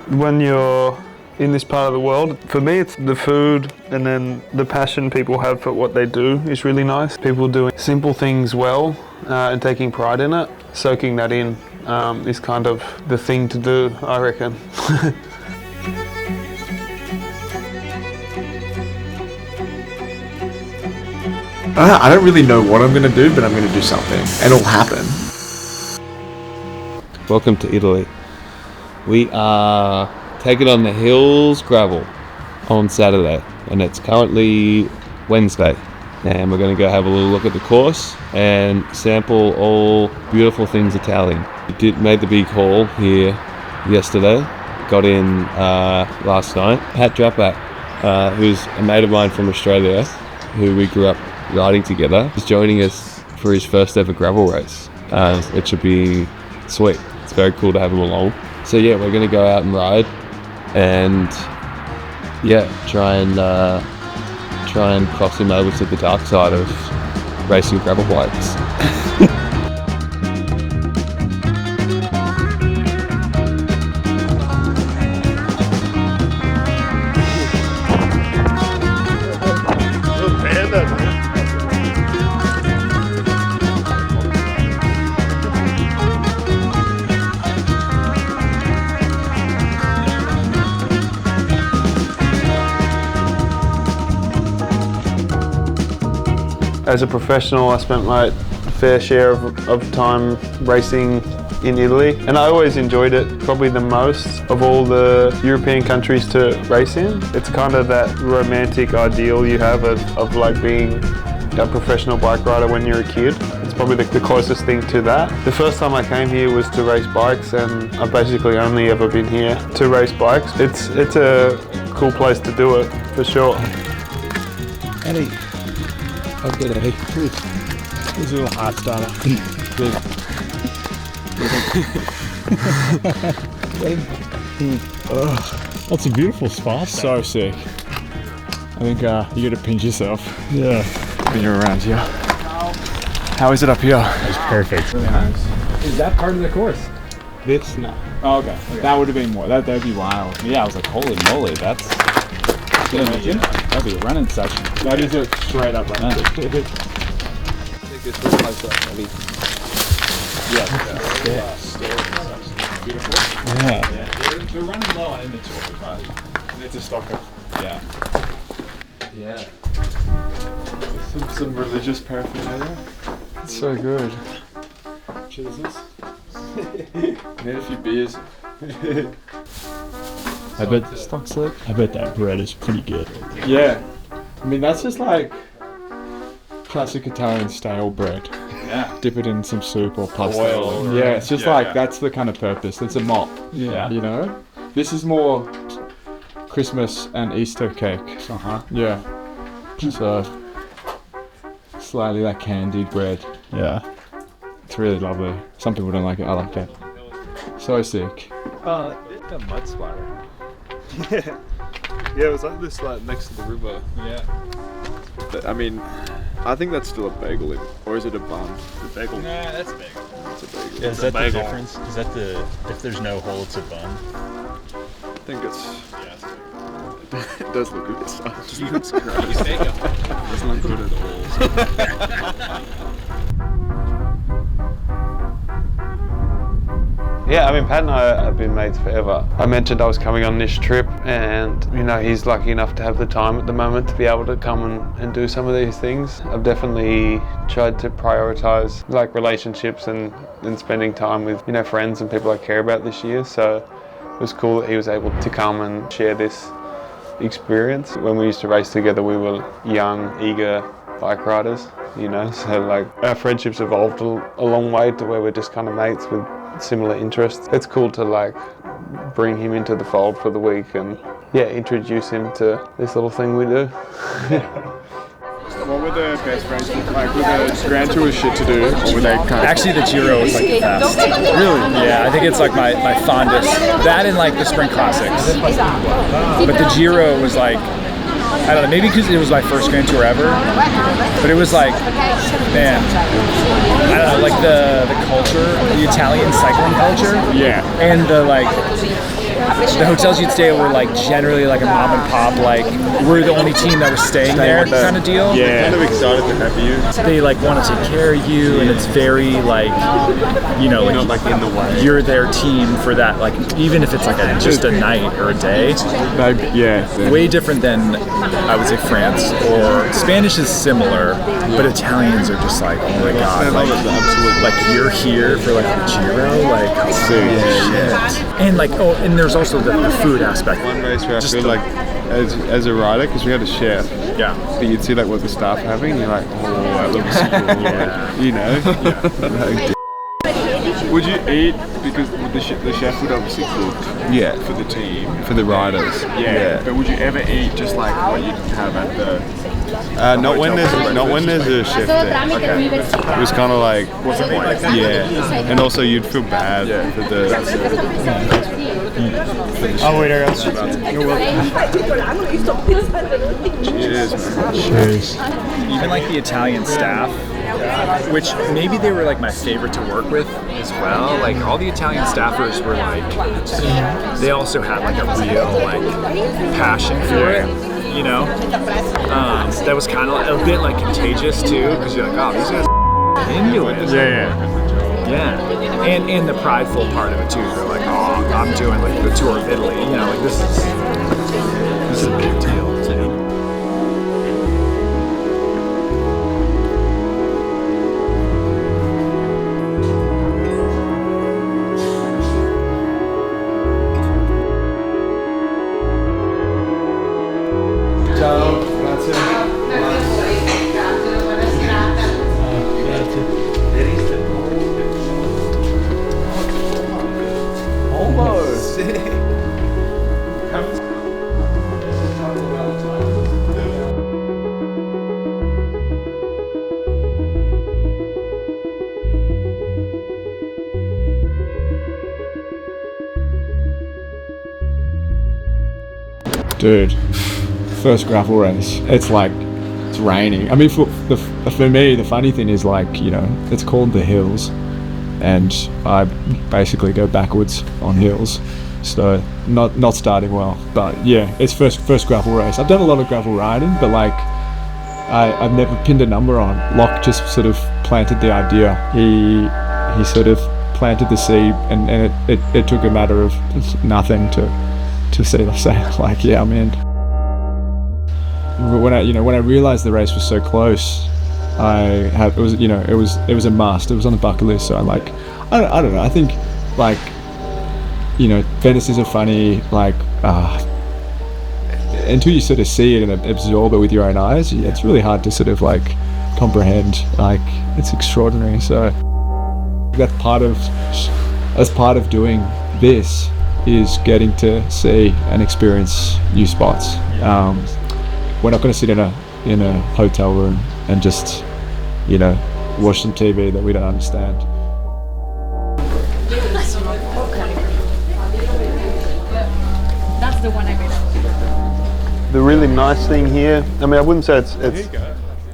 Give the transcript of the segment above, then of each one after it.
When you're in this part of the world, for me it's the food, and then the passion people have for what they do is really nice. People doing simple things well and taking pride in it, soaking that in is kind of the thing to do, I reckon. I don't really know what I'm going to do, but I'm going to do something, and it'll happen. Welcome to Italy. We are taking on the Hills Gravel on Saturday, and it's currently Wednesday. And we're going to go have a little look at the course and sample all beautiful things Italian. We made the big haul here yesterday, got in last night. Pat Drapak, who's a mate of mine from Australia, who we grew up riding together, is joining us for his first ever gravel race. It should be sweet. It's very cool to have him along. So yeah, we're going to go out and ride and yeah, try and cross him over to the dark side of racing gravel bikes. As a professional, I spent my fair share of time racing in Italy, and I always enjoyed it probably the most of all the European countries to race in. It's kind of that romantic ideal you have of like being a professional bike rider when you're a kid. It's probably the closest thing to that. The first time I came here was to race bikes, and I've basically only ever been here to race bikes. It's a cool place to do it, for sure. Eddie. Oh, good, Eddie. Here's a little hot starter. That's a beautiful spot. So sick. I think you gotta pinch yourself. Yeah. When you're around here. How is it up here? It's perfect. Really nice. Is that part of the course? This? No. Oh, okay. That would have been more. That'd be wild. Yeah, I was like, holy moly, that's... That'd be a running session. That is a straight up running session. Take this real close up, maybe. Yeah. Beautiful. Yeah. They're running low on inventory, but it's a stocker. Yeah. Yeah. Some religious paraphernalia. It's so good. Cheers. Need a few beers. I bet that bread is pretty good. Yeah. I mean, that's just like classic Italian style bread. Yeah. Dip it in some soup or pasta. Oil. Yeah, it's just that's the kind of purpose. It's a mop. Yeah. You know? This is more Christmas and Easter cake. Uh-huh. Yeah. So, slightly like candied bread. Yeah. It's really lovely. Some people don't like it. I like it. So sick. The mud splatter. Yeah. Yeah, it was like this, like next to the river. Yeah. I mean, I think that's still a bagel, or is it a bun? The bagel. Nah, that's a bagel. It's a bagel. Yeah, is that the difference? Is that if there's no hole, it's a bun? I think it's... Yeah, it's a bagel. It does look good as well. Jesus Christ. It doesn't look good at all. Yeah, I mean, Pat and I have been mates forever. I mentioned I was coming on this trip, and you know, he's lucky enough to have the time at the moment to be able to come and do some of these things. I've definitely tried to prioritize like relationships and spending time with, you know, friends and people I care about this year. So it was cool that he was able to come and share this experience. When we used to race together, we were young, eager bike riders, you know, so like our friendships evolved a long way to where we're just kind of mates with similar interests. It's cool to like bring him into the fold for the week and yeah, introduce him to this little thing we do. What were the best races? Like, were the Grand Tour shit to do, or were they kind of... Actually, the Giro was like the best. Really? Yeah, I think it's like my fondest. That and like the Sprint Classics. But the Giro was like, I don't know, maybe because it was my first Grand Tour ever, but it was like, man, I don't know, like the culture, the Italian cycling culture. Yeah. And the like, the hotels you'd stay at were like generally like a mom and pop, like we're the only team that was staying there kind of deal. Yeah. Kind of excited to have you. They like want to take care of you, and it's very like, you know, Not like in the way. you're their team for that, like even if it's like just a night or a day. Yeah. Way different than I would say France, or Spanish is similar, but Italians are just like, oh my god, like you're here for like the Giro, like shit. And like and there's also the food aspect. One race where I Just feel like as a rider, because we had a chef, Yeah. but you'd see like what the staff are having, and you're like, oh, that looks cool. You know? Would you eat, because the chef would obviously cook for the team, For the riders. Yeah. But would you ever eat just like what you have at the? Not when there's a chef there. Okay. It was kind of like, What's the point? and also you'd feel bad for the. Oh wait, I got You're welcome. Cheers. Even like the Italian staff, which maybe they were like my favorite to work with as well. Like all the Italian staffers were like, they also had like a real like passion for it, you know. That was kind of a bit like contagious too, because you're like, oh, these guys are into it. Yeah, and the prideful part of it too. They're like, oh, I'm doing like the tour of Italy, you know, like this is a big deal. Dude, first gravel race. It's like, it's raining. I mean, for me, the funny thing is like, you know, it's called the hills, and I basically go backwards on hills. So not starting well. But yeah, it's first gravel race. I've done a lot of gravel riding, but like, I've never pinned a number on. Locke just sort of planted the idea. He sort of planted the seed, and it took a matter of nothing to say like, yeah, I'm in. When I realized the race was so close, it was a must. It was on the bucket list. So I don't know. I think like, you know, Venices are funny. Like until you sort of see it and absorb it with your own eyes, it's really hard to sort of like comprehend. Like, it's extraordinary. So that's part of doing this, is getting to see and experience new spots. We're not going to sit in a hotel room and just, you know, watch some TV that we don't understand. That's the one I made. The really nice thing here, I mean, I wouldn't say it's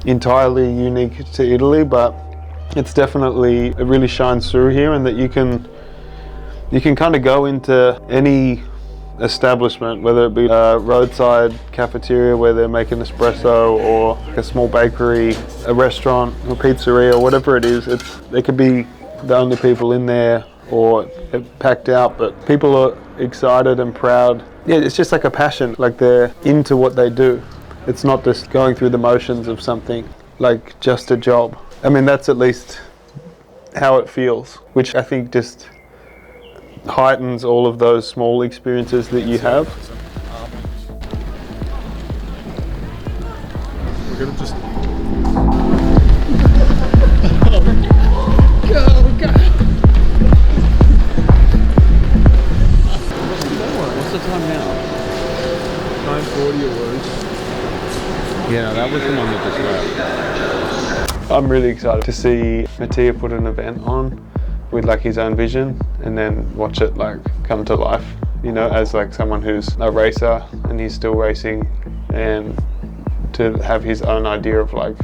entirely unique to Italy, but it's definitely, it really shines through here, and that you can kind of go into any establishment, whether it be a roadside cafeteria where they're making espresso, or a small bakery, a restaurant, or pizzeria, or whatever it is. They could be the only people in there, or packed out, but people are excited and proud. Yeah, it's just like a passion, like they're into what they do. It's not just going through the motions of something, like just a job. I mean, that's at least how it feels, which I think just heightens all of those small experiences that you have. We're gonna just What's the time now? 9:40 it was. Yeah, that was the one that just wrapped. I'm really excited to see Mattia put an event on with like his own vision, and then watch it like come to life, you know, as like someone who's a racer and he's still racing, and to have his own idea of like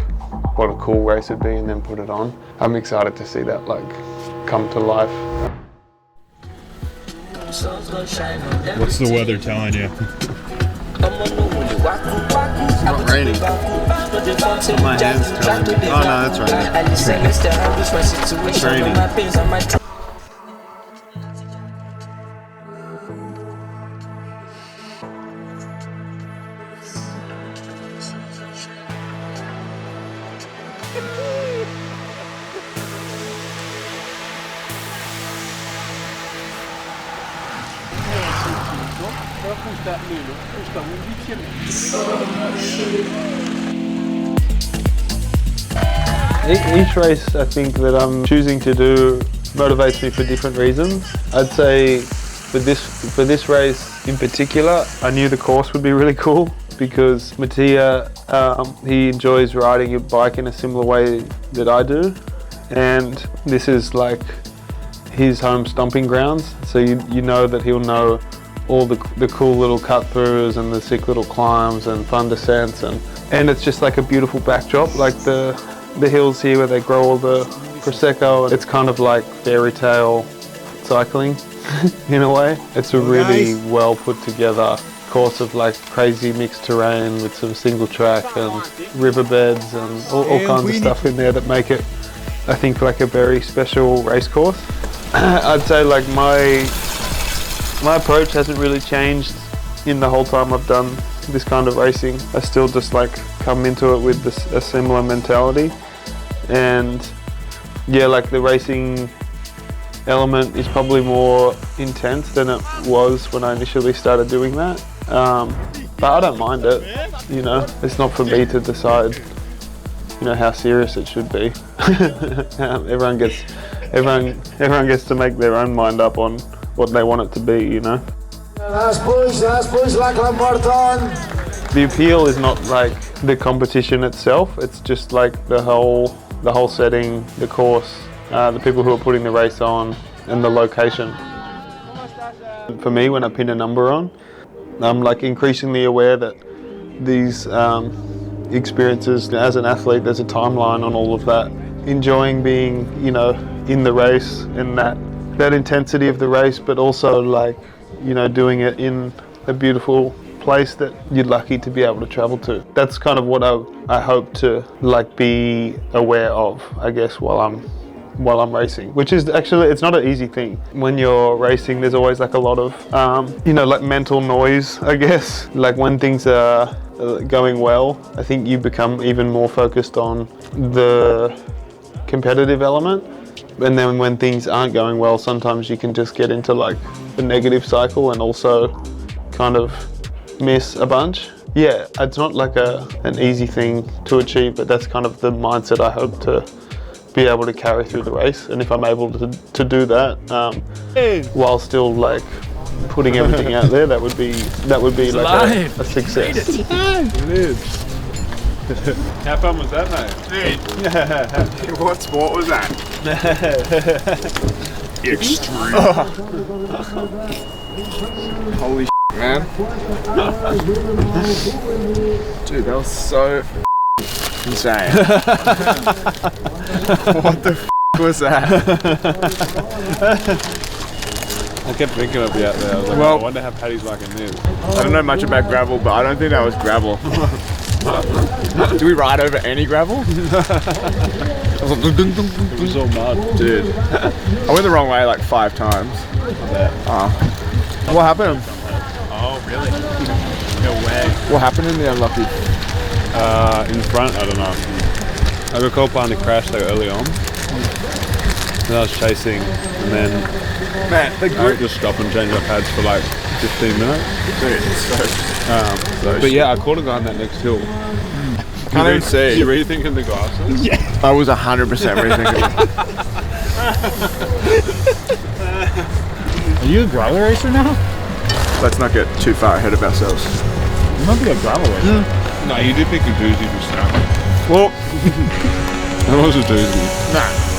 what a cool race would be and then put it on. I'm excited to see that like come to life. What's the weather telling you? It's not raining. My hand's telling me. Oh no, that's raining. It's raining. Each race I think that I'm choosing to do motivates me for different reasons. I'd say for this race in particular, I knew the course would be really cool because Mattia, he enjoys riding a bike in a similar way that I do, and this is like his home stomping grounds, so you know that he'll know all the cool little cut-throughs and the sick little climbs and fun descents, and it's just like a beautiful backdrop, like the hills here where they grow all the Prosecco. It's kind of like fairy tale cycling in a way. It's a really well put together course of like crazy mixed terrain with some single track and riverbeds and all kinds of stuff in there that make it, I think, like a very special race course. I'd say like my approach hasn't really changed in the whole time I've done this kind of racing. I still just like come into it with a similar mentality, and yeah, like the racing element is probably more intense than it was when I initially started doing that, but I don't mind it, you know. It's not for me to decide, you know, how serious it should be. Everyone gets to make their own mind up on what they want it to be, you know. Last push, Lachlan Morton. The appeal is not like the competition itself, it's just like the whole setting, the course, the people who are putting the race on, and the location. For me, when I pin a number on, I'm like increasingly aware that these experiences as an athlete, there's a timeline on all of that. Enjoying being, you know, in the race and that intensity of the race, but also like, you know, doing it in a beautiful place that you're lucky to be able to travel to. That's kind of what I hope to like be aware of, I guess, while I'm racing, which is actually, it's not an easy thing. When you're racing, there's always like a lot of, you know, like mental noise, I guess. Like when things are going well, I think you become even more focused on the competitive element. And then when things aren't going well, sometimes you can just get into like the negative cycle and also kind of miss a bunch. Yeah, it's not like an easy thing to achieve, but that's kind of the mindset I hope to be able to carry through the race. And if I'm able to do that while still like putting everything out there, that would be like a success. It is. How fun was that, mate? What sport was that? Extreme. Holy shit, man. Dude, that was so insane. What the was that? I kept thinking of you out there. I was like, well, I wonder how Paddy's liking this. I don't know much about gravel, but I don't think that was gravel. Do we ride over any gravel? It was all mud. Dude, I went the wrong way like 5 times. What happened? Oh, really? No way. What happened in the unlucky? In front, I don't know. I recall behind the crash like early on. And I was chasing, and then I would just stop and change my pads for like 15 minutes. Dude, it's so but yeah, I caught a guy on that next hill. Can't even see. You rethinking the glasses? Yeah. I was 100% rethinking. Are you a gravel racer now? Let's not get too far ahead of ourselves. You might be a gravel racer. No, you did pick a doozy to start. Well, That was a doozy. nah.